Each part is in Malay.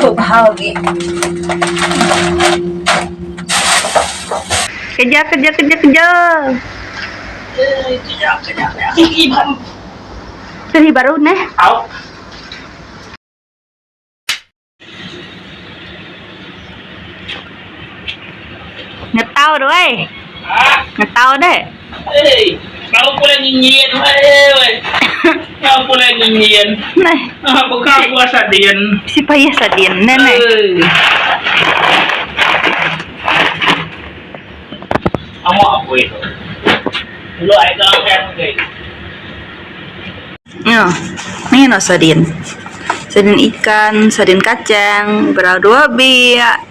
Tentu bahagia. Kejar. Ini baru nih. Ngetau deh. Ngetau deh. Kau pula nyinyir, kau pula nyinyir. Nah, Bukan puasa dian. si payah sadin nenek. Kamu apa itu? Lu ada yang kayak Yo, ini no sadin. Sadin ikan, sadin kacang, berdua biak.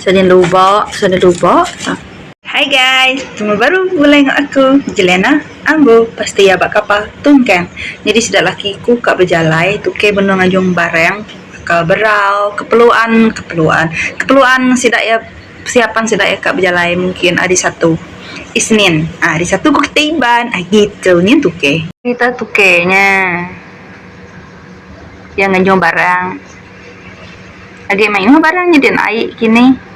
Sadin lubak. Hai guys, cuma baru mulai dengan aku Jelena, ambo pasti ya bak apa tungkan. Jadi sudah lakiku kak berjalai, tuke benung ngajung bareng, ke berau, keperluan sidak ya siapan sidak ya kak berjalai mungkin hari satu Isnin. Hari satu kok ketiban, gitu nih tuke. Kita tukenya yang ngajung barang. Lagi main barang jadi naik kini.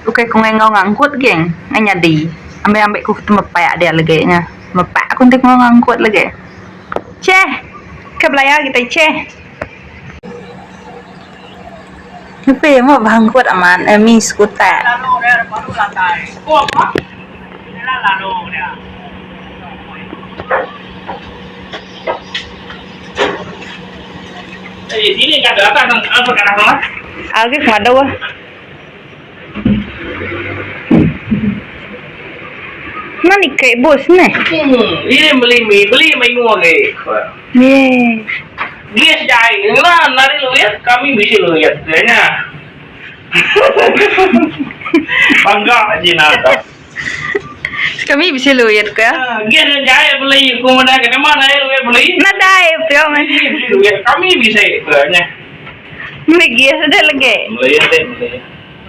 Oke, kung ngau ngangkut geng, nganyadi. Ambil ku ketemu payak dia lagi nya. Mepak aku nanti mau ngangkut lagi. Ceh, ke belaya kita ceh. Tapi mau bangkut aman, mis kuta. lalu dia baru lantai. Oh apa? Ini lalu dia. Sini nggak datang apa kenapa? Algi ngada wah. Mana kayak bos nih? Ini beli mie ngua ke. Ye. Dia jahit, nah nari lu lihat, kami bisa lu lihat kayaknya. Bangga aja nada. Kami bisa lihat ke? Dia jahit beli, kemudian ke mana ya lu beli? Nada ya, pria mas. Bisa lu lihat, kami bisa kayaknya. Lagi sudah lagi. Beli.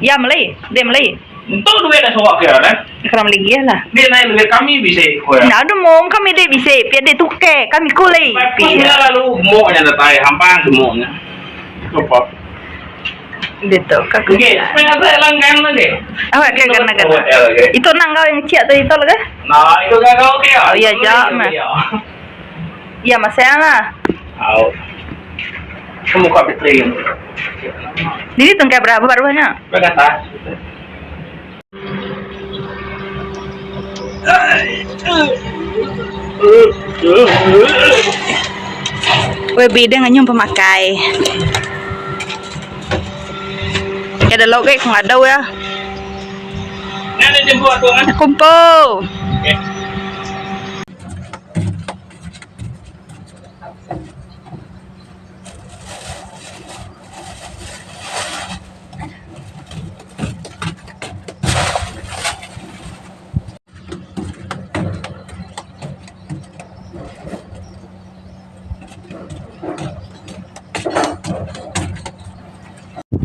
Ya melay, dia melay. Itu duit dah suak kira kan? Kerana lagi lah. Dia naik lu lihat kami bisa kaya. Nah, ada mong kami dia bisa, pia dia tuke, kami kulai. Pia lalu mau nya datang hampang semuanya. Coba. Gitu, kaku. Oke, pengen saya langgan lagi. Awak kayak kena. Itu nangkau yang ciak tadi itu lagi? Nah, itu gak kau kaya. Oh iya, jauh mah. Ya masih lah. Tahu. Kamu kau betulin. Jadi tengkai berapa barunya? Berkata. Weh beda nganyum pemakai. Ada logo kung ada ya. Nanti jemput tuan. Kumpul. Oke.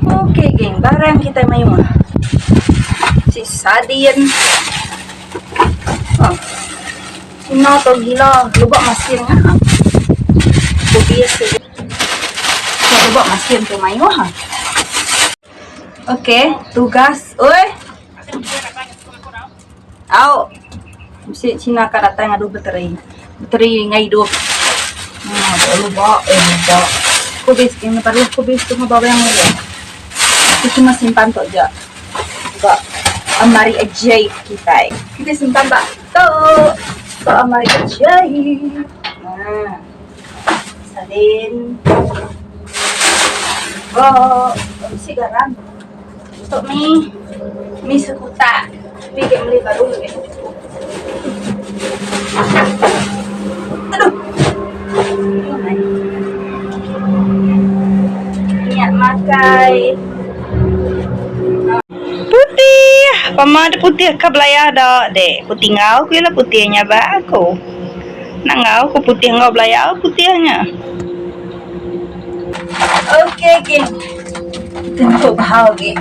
Oke geng, barang kita main mah. Si sadin. Oh. Sino to gila, lubak masin nga. Bubis. Lubak masin to main mah. Oke, tugas. Oi. Au. Si Cina ka datang ngadu bateri. Bateri ngai hidup. Lubak. Kubis ini perlu kubis tu bawa yang ini. Itu cuma simpan tu aja. Enggak amari ajaib kita. Kita simpan tak tuh. Amari ajaib. Nah, salin. Oh, si garam. Untuk mie sekuta. Bikin beli baru ya. Aduh. Minyak makai. Putih, pamada putih ka belaya ada dek. Putih ngau ku lah putihnya ba aku. Nang ngau ku putih ngau belaya putihnya. Oke, geng. Tentu bahagia.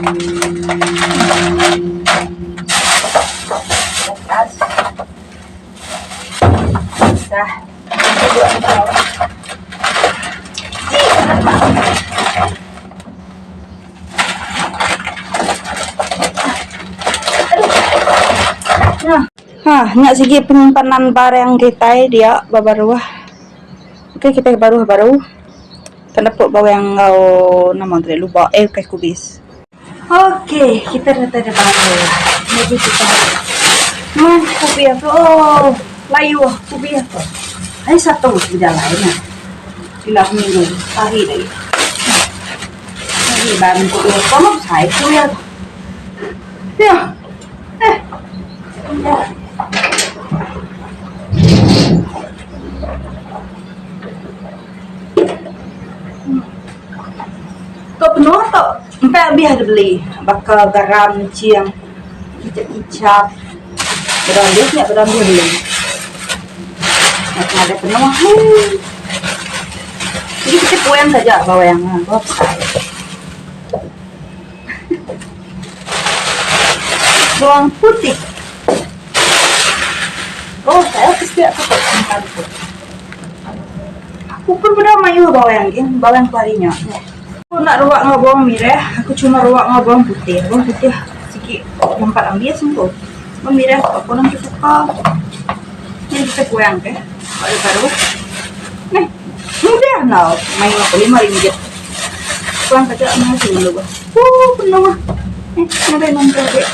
Sah. Nah, nyak segi penyimpanan barang kita dia baru. Oke, kita baru. Kenapa bawa yang kau nama tidak lupa kayak kubis. Oke, kita datang ada baru. Jadi kita kubi apa? Oh, layu kubi apa? Ay satu tidak lainnya. Ilang minggu tahi deh. Tahi baru kubi apa? Mau saya kubi apa? Ya. Ya. Kau penuh atau empat lebih ada beli bakal garam ciang kicap berambut beli ada penuh jadi kita poyan saja bawa yang bawang putih. Oh, saya pasti aku makan. Aku pun pernah mayu bawang parinya. Aku nak ruak ngau bawang merah, aku cuma ruak ngau bawang putih. Bawang putih sikit nampak ambil semua. Bawang merah aku nak suka. Ini kita kuang ke? Baru. Nih, mudah now. Main aku RM5. Kuang saja nasi dulu. Penuh. Ada nonton deh.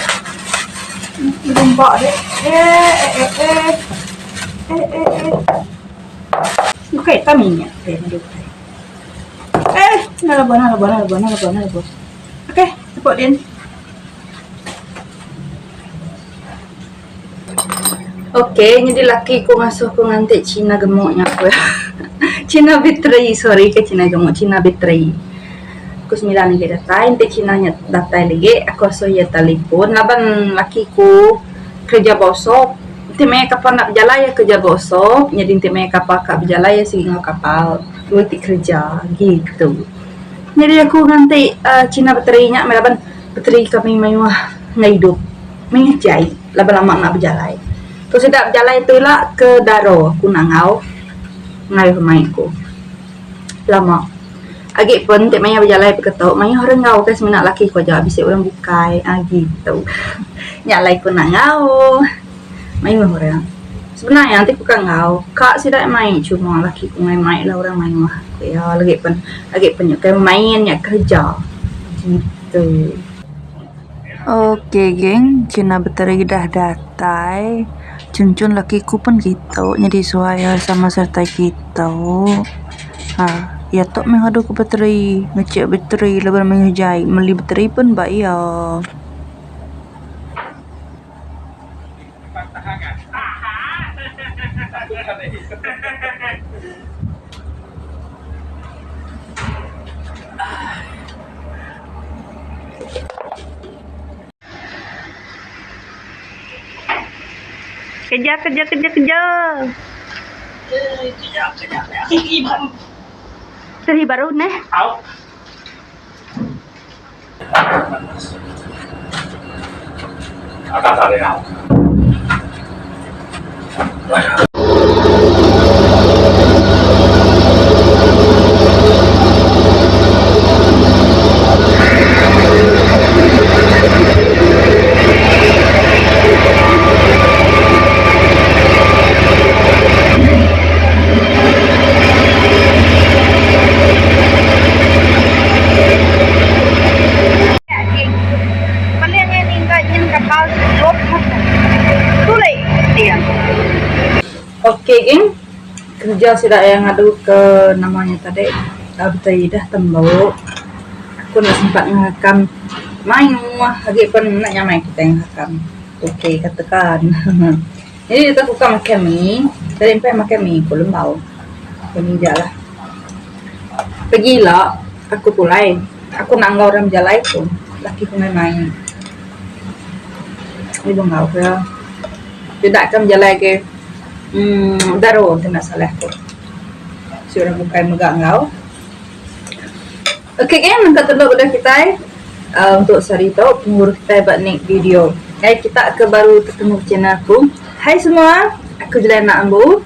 Lembak deh. Okay, kaminya. Nalabon. Okay, support din. Okay, jadi laki ko ngasuh ko nganti Cina gemuknya aku. Cina betray, sorry ke Cina gemuk, Cina betray. Aku 9 lagi datai, nanti Cina nya datai lagi. Aku asuh ya telepon. Laban laki ko kerja bosok. Nanti may kapal nak berjalan ya kerja bosok. Jadi nanti may kapal kak berjalan ya sige ngau kapal. Dua ti kerja gitu. Jadi aku nanti Cina baterinya, laban bateri kami mewah hidup. Mengjai, laban lama nak berjalan. Terus tidak berjalan itu lah ke Daro, aku nangau. Ngai rumah aku. Lama. Agak pun tak maya berjalan ketok, maya orang ngau kan semenak laki ko aja bisa orang bukai gitu. Nyalai ko nangau. Main orang. Sebenarnya nanti bukan ngau. Kak sih tak main cuma laki ko main lah orang main mah. Ya lagi pun nyukai main ya kerja. Gitu. Oke, geng, Cina beteri dah datai. Cuncun lakiku pun gitu, jadi suaya sama serta gitu. Ya tok menghadu ke bateri, ngecek bateri, lebar menghujai, meli bateri pun bayar. Kejar. Dari baru nih. Out. Atas ada yang. Oke, geng. Kerja sudah yang ngadu ke namanya tadi. Abtai dah tembau. Aku nak sempat ngakam main rumah lagi pun nak nyamai kita yang ngakam. Oke, katakan. Jadi kita buka makan mie. Tadi empat makan mie aku lembau. Ini jalan. Pergilah. Aku pulai. Aku nak ngau orang jalan pun. Laki aku main. Ini bangau ke. Tidak akan jalan ke. Daro tidak salah ko. Sudah bukan megak ngau. Oke, kan nak tolong udah kita untuk sarito pengurus kita buat nik video. Kita ke baru ketemu channel aku. Hai semua, aku Jelena Ambu.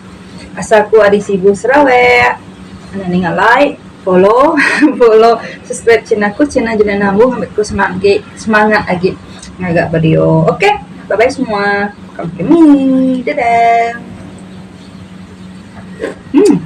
Asalku Adi Sibu Sarawak. Anda tinggal like, follow, subscribe channel aku, channel Jelena Ambu. Ambil ku semangat lagi ngagak video. Oke, bye bye semua. makan kami. Dadah. Hmm.